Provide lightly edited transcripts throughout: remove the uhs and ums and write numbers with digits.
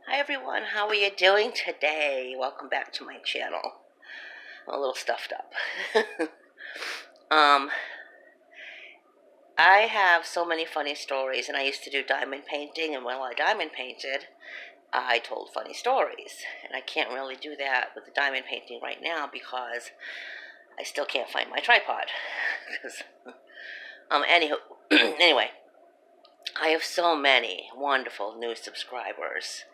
Hi everyone, how are you doing today? Welcome back to my channel. I'm a little stuffed up. um, I have so many funny stories, and I used to do diamond painting, and while I diamond painted, I told funny stories. And I can't really do that with the diamond painting right now because I still can't find my tripod. Anywho, anyway, I have so many wonderful new subscribers.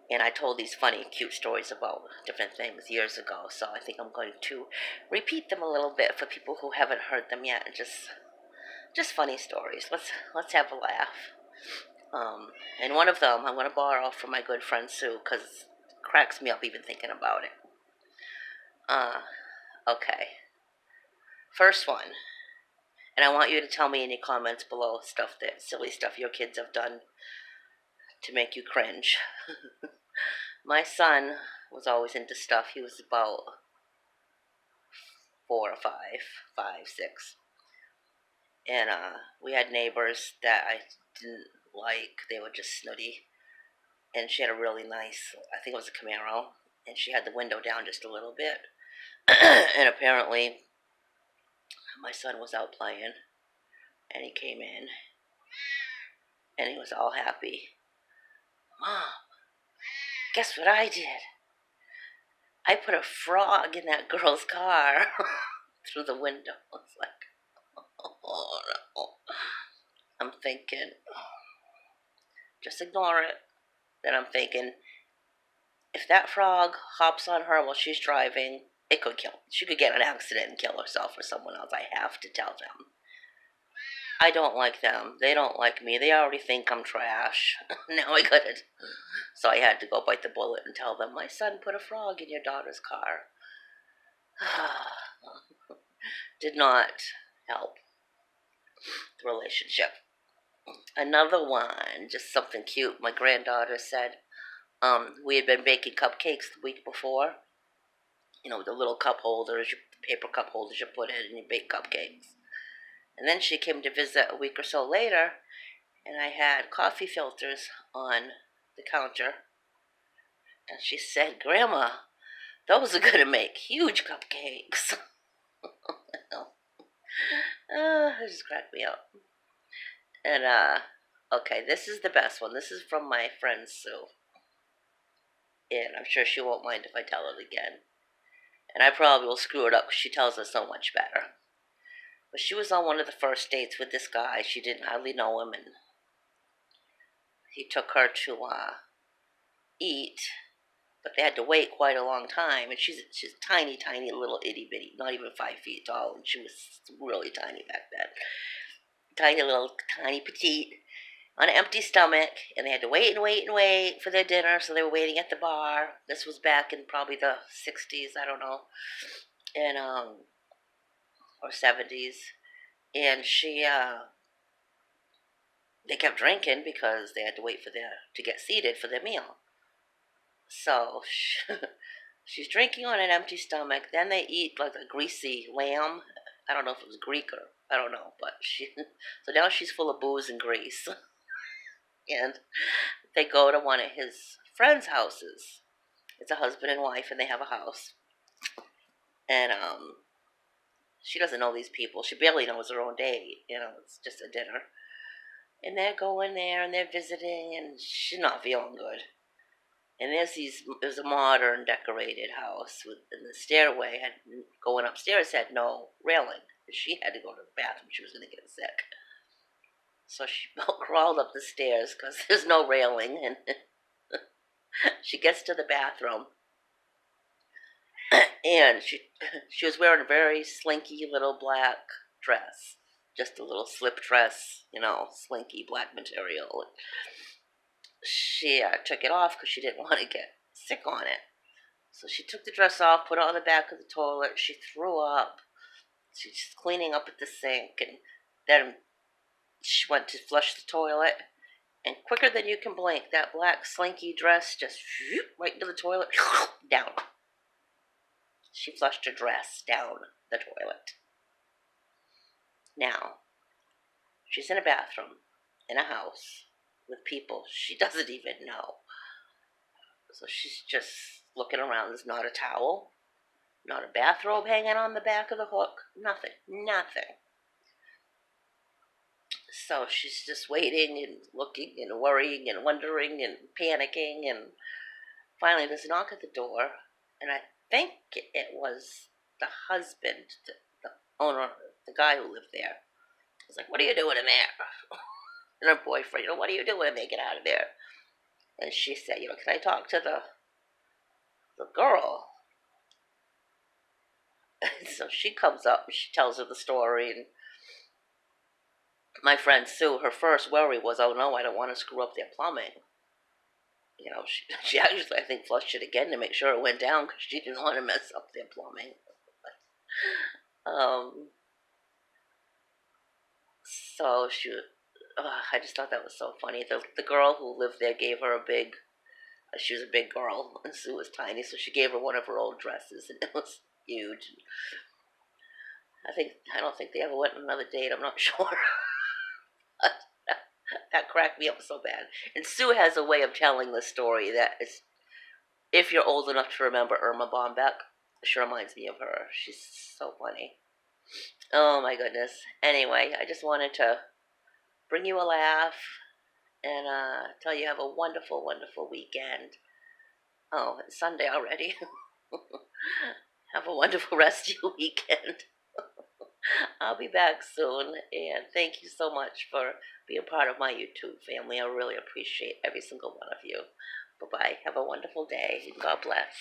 And I told these funny, cute stories about different things years ago, so I think I'm going to repeat them a little bit for people who haven't heard them yet. And just funny stories. Let's have a laugh. And one of them I'm going to borrow from my good friend Sue because it cracks me up even thinking about it. Okay. First one, and I want you to tell me in the comments below silly stuff your kids have done to make you cringe. My son was always into stuff. He was about 4 or 5, 6. And we had neighbors that I didn't like. They were just snooty. And she had a really nice, I think it was a Camaro, and she had the window down just a little bit. And apparently, my son was out playing, and he came in, and he was all happy. Mom, guess what I did? I put a frog in that girl's car through the window. It's like, oh no. I'm thinking, just ignore it. Then I'm thinking, if that frog hops on her while she's driving, it could kill. She could get in an accident and kill herself or someone else. I have to tell them. I don't like them. They don't like me. They already think I'm trash. Now I got it. So I had to go bite the bullet and tell them, my son put a frog in your daughter's car. Did not help the relationship. Another one, just something cute. My granddaughter said, we had been baking cupcakes the week before. You know, the little cup holders, your paper cup holders you put in and you bake cupcakes. And then she came to visit a week or so later, and I had coffee filters on the counter. And she said, Grandma, those are going to make huge cupcakes. It just cracked me up. And, okay, this is the best one. This is from my friend Sue. And I'm sure she won't mind if I tell it again. And I probably will screw it up because she tells us so much better. But she was on one of the first dates with this guy. She didn't hardly know him, and he took her to eat, but they had to wait quite a long time. And she's tiny, tiny little itty bitty, not even 5 feet tall, and she was really tiny back then. Tiny little, tiny petite, on an empty stomach, and they had to wait and wait and wait for their dinner. So they were waiting at the bar. This was back in probably the 60s, I don't know, and or 70s, and they kept drinking because they had to wait to get seated for their meal. So she's drinking on an empty stomach. Then they eat like a greasy lamb. I don't know if it was Greek or I don't know, but so now she's full of booze and grease. And they go to one of his friends' houses. It's a husband and wife, and they have a house. And she doesn't know these people. She barely knows her own date. You know, it's just a dinner. And they're going there and they're visiting, and she's not feeling good. And there's a modern decorated house and the stairway going upstairs had no railing. She had to go to the bathroom. She was going to get sick. So she crawled up the stairs because there's no railing, and she gets to the bathroom, and she was wearing a very slinky little black dress, just a little slip dress, you know, slinky black material. She took it off because she didn't want to get sick on it. So she took the dress off, put it on the back of the toilet. She threw up. She's cleaning up at the sink, and then she went to flush the toilet. And quicker than you can blink, that black slinky dress just right into the toilet, down. She flushed her dress down the toilet. Now, she's in a bathroom, in a house, with people she doesn't even know. So she's just looking around. There's not a towel, not a bathrobe hanging on the back of the hook. Nothing. Nothing. So she's just waiting and looking and worrying and wondering and panicking. And finally, there's a knock at the door. And I think it was the husband, the owner, the guy who lived there. He's like, "What are you doing in there?" And her boyfriend, "What are you doing in there? Get out of there." And she said, "Can I talk to the girl?" And so she comes up and she tells her the story. And my friend Sue, her first worry was, "Oh no, I don't want to screw up their plumbing." She actually, I think, flushed it again to make sure it went down because she didn't want to mess up their plumbing. um, so I just thought that was so funny. The girl who lived there gave her a big, she was a big girl and Sue was tiny, so she gave her one of her old dresses and it was huge. I don't think they ever went on another date. I'm not sure. That cracked me up so bad. And Sue has a way of telling the story that is, if you're old enough to remember Irma Bombeck, she reminds me of her. She's so funny. Oh my goodness. Anyway, I just wanted to bring you a laugh and tell you have a wonderful, wonderful weekend. Oh, it's Sunday already. Have a wonderful rest of your weekend. I'll be back soon, and thank you so much for being part of my YouTube family. I really appreciate every single one of you. Bye-bye. Have a wonderful day. God bless.